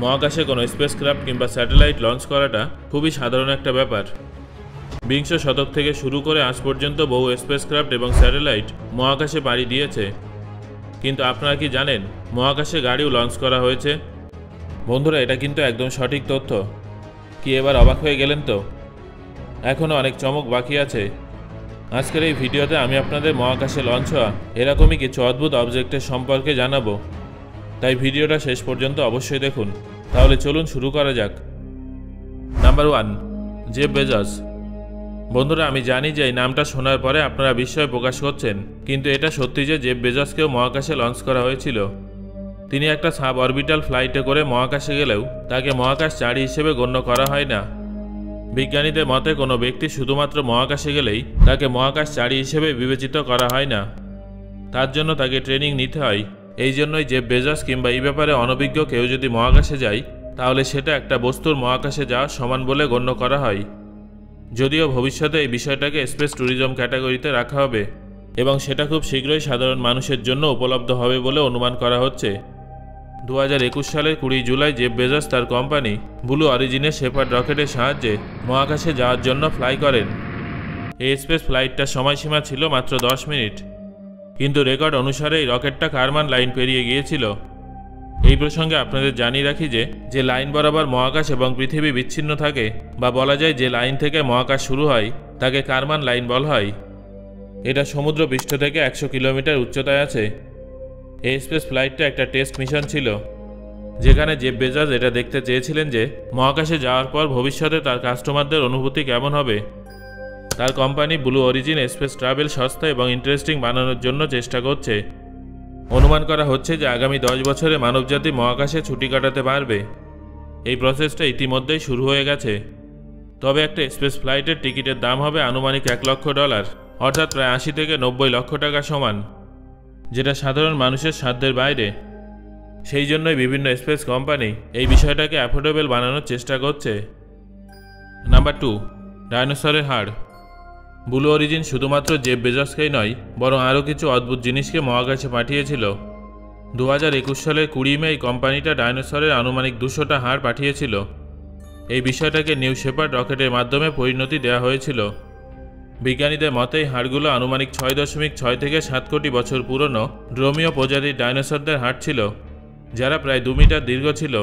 মহাকাশে কোনো স্পেসক্রাফট কিংবা স্যাটেলাইট লঞ্চ করাটা খুবই সাধারণ একটা ব্যাপার। বিংশ শতক থেকে শুরু করে আজ পর্যন্ত বহু স্পেসক্রাফট এবং স্যাটেলাইট মহাকাশে পাড়ি দিয়েছে। কিন্তু আপনারা কি জানেন মহাকাশে গাড়িও লঞ্চ করা হয়েছে? বন্ধুরা, এটা কিন্তু একদম সঠিক তথ্য। কি এবার অবাক হয়ে গেলেন তো? এখনও অনেক চমক বাকি আছে। আজকের এই ভিডিওতে আমি আপনাদের মহাকাশে লঞ্চ হওয়া এরকমই কিছু অদ্ভুত অবজেক্টের সম্পর্কে জানাবো, তাই ভিডিওটা শেষ পর্যন্ত অবশ্যই দেখুন। তাহলে চলুন শুরু করা যাক। Number 1, Jeff Bezos. বন্ধুরা, আমি জানি যে এই নামটা শোনার পরে আপনারা বিস্ময় প্রকাশ করছেন, কিন্তু এটা সত্যি যে জেফ বেজসকেও মহাকাশে লঞ্চ করা হয়েছিল। তিনি একটা সাব অরবিটাল ফ্লাইটে করে মহাকাশে গেলেও তাকে মহাকাশচারী হিসেবে গণ্য করা হয় না। বিজ্ঞানীদের মতে কোনো ব্যক্তি শুধুমাত্র মহাকাশে গেলেই তাকে মহাকাশচারী হিসেবে বিবেচিত করা হয় না, তার জন্য তাকে ট্রেনিং নিতে হয়। এই জন্যই জেফ বেজস কিংবা এই ব্যাপারে অনভিজ্ঞ কেউ যদি মহাকাশে যায় তাহলে সেটা একটা বস্তুর মহাকাশে যাওয়া সমান বলে গণ্য করা হয়। যদিও ভবিষ্যতে এই বিষয়টাকে স্পেস ট্যুরিজম ক্যাটাগরিতে রাখা হবে এবং সেটা খুব শীঘ্রই সাধারণ মানুষের জন্য উপলব্ধ হবে বলে অনুমান করা হচ্ছে। 2021 সালের 20 জুলাই জেফ বেজস তার কোম্পানি ব্লু অরিজিনের শেপার্ড রকেটের সাহায্যে মহাকাশে যাওয়ার জন্য ফ্লাই করেন। এই স্পেস ফ্লাইটটার সময়সীমা ছিল মাত্র 10 মিনিট, কিন্তু রেকর্ড অনুসারে এই রকেটটা কারমান লাইন পেরিয়ে গিয়েছিল। এই প্রসঙ্গে আপনাদের জানিয়ে রাখি যে লাইন বরাবর মহাকাশ এবং পৃথিবী বিচ্ছিন্ন থাকে, বা বলা যায় যে লাইন থেকে মহাকাশ শুরু হয় তাকে কারমান লাইন বলা হয়। এটা সমুদ্র পৃষ্ঠ থেকে 100 কিলোমিটার উচ্চতায় আছে। এই স্পেস ফ্লাইটটা একটা টেস্ট মিশন ছিল, যেখানে জেফ বেজস এটা দেখতে চেয়েছিলেন যে মহাকাশে যাওয়ার পর ভবিষ্যতে তার কাস্টমারদের অনুভূতি কেমন হবে। তার company blue origin space travel সস্তা এবং ইন্টারেস্টিং বানানোর জন্য চেষ্টা করছে। অনুমান করা হচ্ছে যে আগামী 10 বছরে মানবজাতি মহাকাশে ছুটি কাটাতে পারবে। এই প্রসেসটা ইতিমধ্যেই শুরু হয়ে গেছে। তবে একটা স্পেস ফ্লাইটের টিকিটের দাম হবে আনুমানিক $1 লক্ষ, অর্থাৎ প্রায় 80 থেকে 90 লক্ষ টাকা সমান, যেটা সাধারণ মানুষের সাধ্যের বাইরে। সেই জন্যই বিভিন্ন স্পেস কোম্পানি এই বিষয়টাকে অ্যাফোর্ডেবল বানানোর চেষ্টা করছে। নাম্বার 2, ডাইনোসরের হাড়। ব্লু অরিজিন শুধুমাত্র জেফ বেজসকেই নয়, বরং আরও কিছু অদ্ভুত জিনিসকে মহাকাশে পাঠিয়েছিল। 2021 সালের 20 মে এই কোম্পানিটা ডাইনোসরের আনুমানিক 200টা হাড় পাঠিয়েছিল। এই বিষয়টাকে নিউ শেপার্ড রকেটের মাধ্যমে পরিণতি দেওয়া হয়েছিল। বিজ্ঞানীদের মতে এই হাড়গুলো আনুমানিক 6.6 থেকে 7 কোটি বছর পুরনো ড্রোমিও প্রজাতির ডাইনোসরদের হাড় ছিল, যারা প্রায় 2 মিটার দীর্ঘ ছিল।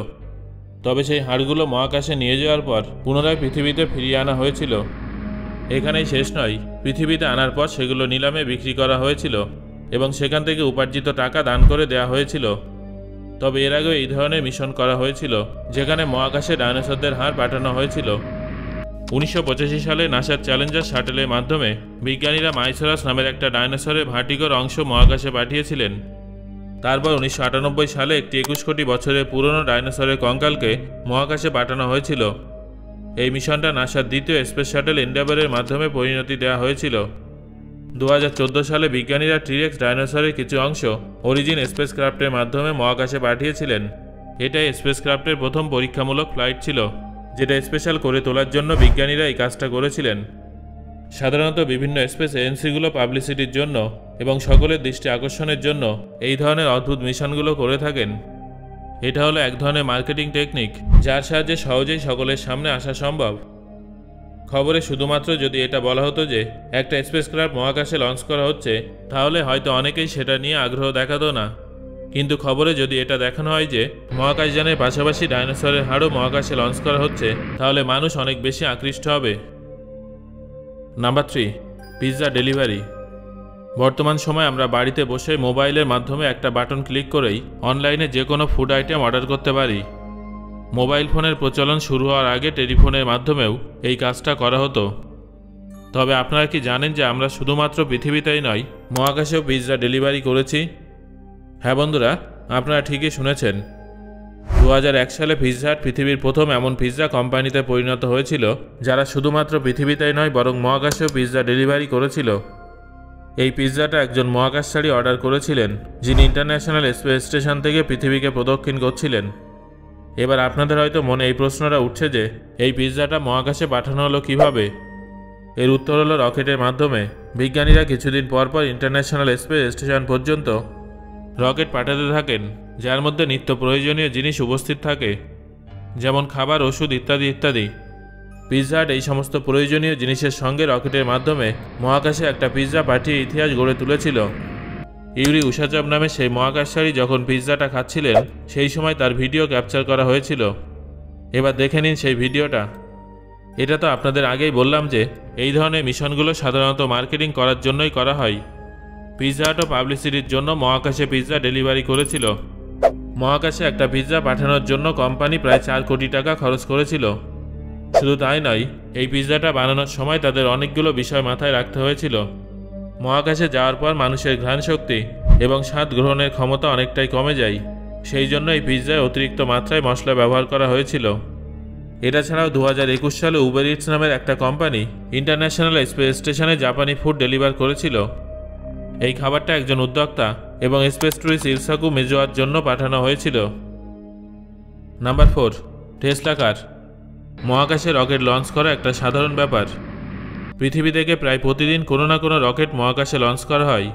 তবে সেই হাড়গুলো মহাকাশে নিয়ে যাওয়ার পর পুনরায় পৃথিবীতে ফিরিয়ে আনা হয়েছিল। এখানেই শেষ নয়, পৃথিবীতে আনার পর সেগুলো নিলামে বিক্রি করা হয়েছিল এবং সেখান থেকে উপার্জিত টাকা দান করে দেওয়া হয়েছিল। তবে এর আগেও এই ধরনের মিশন করা হয়েছিল, যেখানে মহাকাশে ডাইনোসরদের হাড় পাঠানো হয়েছিল। 1985 সালে নাসার চ্যালেঞ্জার শাটেলের মাধ্যমে বিজ্ঞানীরা মাইসোরাস নামের একটা ডাইনোসরের ভার্টিগোর অংশ মহাকাশে পাঠিয়েছিলেন। তারপর 1998 সালে একটি 21 কোটি বছরের পুরনো ডাইনোসরের কঙ্কালকে মহাকাশে পাঠানো হয়েছিল। এই মিশনটা নাসার দ্বিতীয় স্পেস শাটেল এন্ডেভারের মাধ্যমে পরিণতি দেওয়া হয়েছিল। 2014 সালে বিজ্ঞানীরা টিরেক্স ডাইনোসরের কিছু অংশ অরিজিন স্পেসক্রাফটের মাধ্যমে মহাকাশে পাঠিয়েছিলেন। এটাই স্পেসক্রাফটের প্রথম পরীক্ষামূলক ফ্লাইট ছিল, যেটা স্পেশাল করে তোলার জন্য বিজ্ঞানীরা এই কাজটা করেছিলেন। সাধারণত বিভিন্ন স্পেস এজেন্সিগুলো পাবলিসিটির জন্য এবং সকলের দৃষ্টি আকর্ষণের জন্য এই ধরনের অদ্ভুত মিশনগুলো করে থাকেন। এটা হলো এক ধরনের মার্কেটিং টেকনিক, যার সাহায্যে সহজেই সকলের সামনে আসা সম্ভব। খবরে শুধুমাত্র যদি এটা বলা হতো যে একটা স্পেসক্রাফট মহাকাশে লঞ্চ করা হচ্ছে, তাহলে হয়তো অনেকেই সেটা নিয়ে আগ্রহ দেখাতো না। কিন্তু খবরে যদি এটা দেখানো হয় যে মহাকাশযানের পাশাপাশি ডাইনোসরের হাড়ও মহাকাশে লঞ্চ করা হচ্ছে, তাহলে মানুষ অনেক বেশি আকৃষ্ট হবে। Number 3, pizza delivery. বর্তমান সময়ে আমরা বাড়িতে বসে মোবাইলের মাধ্যমে একটা বাটন ক্লিক করেই অনলাইনে যে কোনো ফুড আইটেম অর্ডার করতে পারি। মোবাইল ফোনের প্রচলন শুরু হওয়ার আগে টেলিফোনের মাধ্যমেও এই কাজটা করা হতো। তবে আপনারা কি জানেন যে আমরা শুধুমাত্র পৃথিবীতেই নয়, মহাকাশেও পিৎজা ডেলিভারি করেছি? হ্যাঁ বন্ধুরা, আপনারা ঠিকই শুনেছেন। 2001 সালে পিৎজা হাট পৃথিবীর প্রথম এমন পিৎজা কোম্পানিতে পরিণত হয়েছিল, যারা শুধুমাত্র পৃথিবীতেই নয় বরং মহাকাশেও পিৎজা ডেলিভারি করেছিল। এই পিৎজাটা একজন মহাকাশচারী অর্ডার করেছিলেন, যিনি ইন্টারন্যাশনাল স্পেস স্টেশন থেকে পৃথিবীকে প্রদক্ষিণ করছিলেন। এবার আপনাদের হয়তো মনে এই প্রশ্নটা উঠছে যে এই পিৎজাটা মহাকাশে পাঠানো হলো কিভাবে? এর উত্তর হলো রকেটের মাধ্যমে। বিজ্ঞানীরা কিছুদিন পর পর ইন্টারন্যাশনাল স্পেস স্টেশন পর্যন্ত রকেট পাঠাতে থাকেন, যার মধ্যে নিত্য প্রয়োজনীয় জিনিস উপস্থিত থাকে। যেমন খাবার, ওষুধ ইত্যাদি ইত্যাদি। পিৎজা হাট এই সমস্ত প্রয়োজনীয় জিনিসের সঙ্গে রকেটের মাধ্যমে মহাকাশে একটা পিৎজা পাঠিয়ে ইতিহাস গড়ে তুলেছিল। ইউরি উশাচভ নামে সেই মহাকাশচারী যখন পিৎজাটা খাচ্ছিলেন সেই সময় তার ভিডিও ক্যাপচার করা হয়েছিল। এবার দেখে নিন সেই ভিডিওটা। এটা তো আপনাদের আগেই বললাম যে এই ধরনের মিশনগুলো সাধারণত মার্কেটিং করার জন্যই করা হয়। পিৎজা হাটও পাবলিসিটির জন্য মহাকাশে পিৎজা ডেলিভারি করেছিল। মহাকাশে একটা পিৎজা পাঠানোর জন্য কোম্পানি প্রায় 4 কোটি টাকা খরচ করেছিল। শুধু তাই নয়, এই পিৎজাটা বানানোর সময় তাদের অনেকগুলো বিষয় মাথায় রাখতে হয়েছিল। মহাকাশে যাওয়ার পর মানুষের ঘ্রাণ শক্তি এবং স্বাদ গ্রহণের ক্ষমতা অনেকটাই কমে যায়, সেই জন্য এই পিৎজায় অতিরিক্ত মাত্রায় মশলা ব্যবহার করা হয়েছিল। এটা ছাড়াও 2021 সালে উবার ইটস নামের একটা কোম্পানি ইন্টারন্যাশনাল স্পেস স্টেশনে জাপানি ফুড ডেলিভার করেছিল। এই খাবারটা একজন উদ্যোক্তা এবং স্পেস ট্যুরিস্ট ইলসাকু মেজোয়ার জন্য পাঠানো হয়েছিল। নাম্বার 4, টেসলা কার। মহাকাশে রকেট লঞ্চ করা একটা সাধারণ ব্যাপার। পৃথিবী থেকে প্রায় প্রতিদিন কোনো না কোনো রকেট মহাকাশে লঞ্চ করা হয়।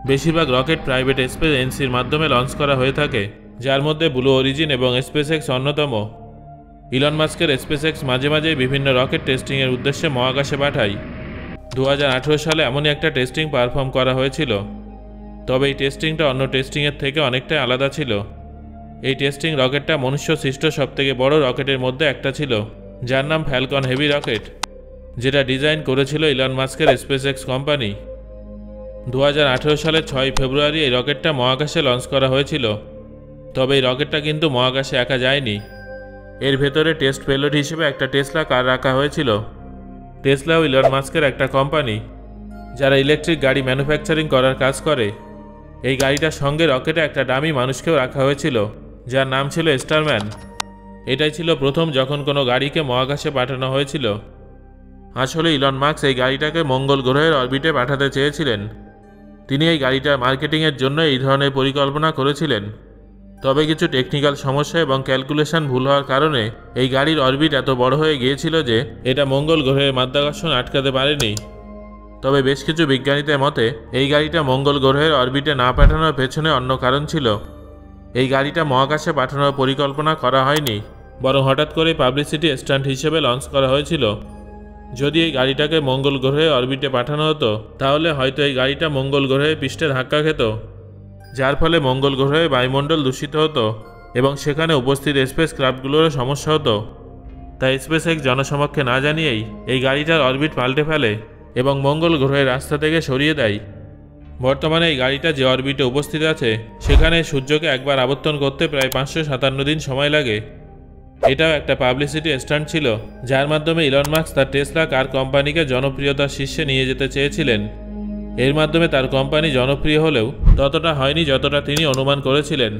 বেশিরভাগ রকেট প্রাইভেট স্পেস এজেন্সির মাধ্যমে লঞ্চ করা হয়ে থাকে, যার মধ্যে ব্লু অরিজিন এবং স্পেসএক্স অন্যতম। ইলন মাস্কের স্পেসএক্স মাঝে মাঝে বিভিন্ন রকেট টেস্টিংয়ের উদ্দেশ্যে মহাকাশে পাঠায়। 2018 সালে এমনই একটা টেস্টিং পারফর্ম করা হয়েছিল, তবে এই টেস্টিংটা অন্য টেস্টিংয়ের থেকে অনেকটাই আলাদা ছিল। এই টেস্টিং রকেটটা মনুষ্য সৃষ্ট সবথেকে বড় রকেটের মধ্যে একটা ছিল, যার নাম ফ্যালকন হেভি রকেট, যেটা ডিজাইন করেছিল ইলন মাস্কের স্পেসএক্স কোম্পানি। 2018 সালের 6 ফেব্রুয়ারি এই রকেটটা মহাকাশে লঞ্চ করা হয়েছিল। তবে এই রকেটটা কিন্তু মহাকাশে একা যায়নি। এর ভেতরে টেস্ট পেলোড হিসেবে একটা টেসলা কার রাখা হয়েছিল। টেসলাও ইলন মাস্কের একটা কোম্পানি, যারা ইলেকট্রিক গাড়ি ম্যানুফ্যাকচারিং করার কাজ করে। এই গাড়িটার সঙ্গে রকেটে একটা ডামি মানুষকেও রাখা হয়েছিল, যার নাম ছিল স্টারম্যান। এটাই ছিল প্রথম যখন কোনো গাড়িকে মহাকাশে পাঠানো হয়েছিল। আসলে ইলন মাস্ক এই গাড়িটাকে মঙ্গল গ্রহের অরবিটে পাঠাতে চেয়েছিলেন। তিনি এই গাড়িটার মার্কেটিংয়ের জন্য এই ধরনের পরিকল্পনা করেছিলেন। তবে কিছু টেকনিক্যাল সমস্যা এবং ক্যালকুলেশন ভুল হওয়ার কারণে এই গাড়ির অরবিট এত বড় হয়ে গিয়েছিল যে এটা মঙ্গল গ্রহের মাধ্যাকর্ষণ আটকাতে পারেনি। তবে বেশ কিছু বিজ্ঞানীদের মতে এই গাড়িটা মঙ্গল গ্রহের অরবিটে না পাঠানোর পেছনে অন্য কারণ ছিল। এই গাড়িটা মহাকাশে পাঠানোর পরিকল্পনা করা হয়নি, বরং হঠাৎ করে পাবলিসিটি স্টান্ট হিসেবে লঞ্চ করা হয়েছিল। যদি এই গাড়িটাকে মঙ্গল গ্রহের অরবিটে পাঠানো হতো, তাহলে হয়তো এই গাড়িটা মঙ্গল গ্রহের পৃষ্ঠে ধাক্কা খেত, যার ফলে মঙ্গল গ্রহের বায়ুমণ্ডল দূষিত হতো এবং সেখানে উপস্থিত স্পেস ক্রাফটগুলোরও সমস্যা হতো। তাই স্পেসএক্স জনসমক্ষে না জানিয়েই এই গাড়িটার অরবিট পাল্টে ফেলে এবং মঙ্গল গ্রহের রাস্তা থেকে সরিয়ে দেয়। বর্তমানে এই গাড়িটা যে অরবিটে উপস্থিত আছে সেখানে সূর্যকে একবার আবর্তন করতে প্রায় 557 দিন সময় লাগে। এটাও একটা পাবলিসিটি স্টান্ট ছিল, যার মাধ্যমে ইলন মাস্ক তার টেসলা কার কোম্পানিকে জনপ্রিয়তার শীর্ষে নিয়ে যেতে চেয়েছিলেন। এর মাধ্যমে তার কোম্পানি জনপ্রিয় হলেও ততটা হয়নি যতটা তিনি অনুমান করেছিলেন।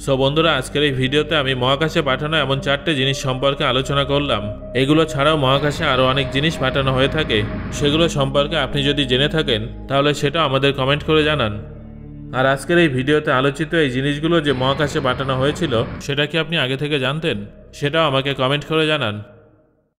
সো বন্ধুরা, আজকের এই ভিডিওতে আমি মহাকাশে পাঠানো এমন 4টে জিনিস সম্পর্কে আলোচনা করলাম। এগুলো ছাড়াও মহাকাশে আরও অনেক জিনিস পাঠানো হয়ে থাকে। সেগুলো সম্পর্কে আপনি যদি জেনে থাকেন তাহলে সেটা আমাদের কমেন্ট করে জানান। আর আজকের এই ভিডিওতে আলোচিত এই জিনিসগুলো যে মহাকাশে পাঠানো হয়েছিল সেটা কি আপনি আগে থেকে জানতেন? সেটাও আমাকে কমেন্ট করে জানান।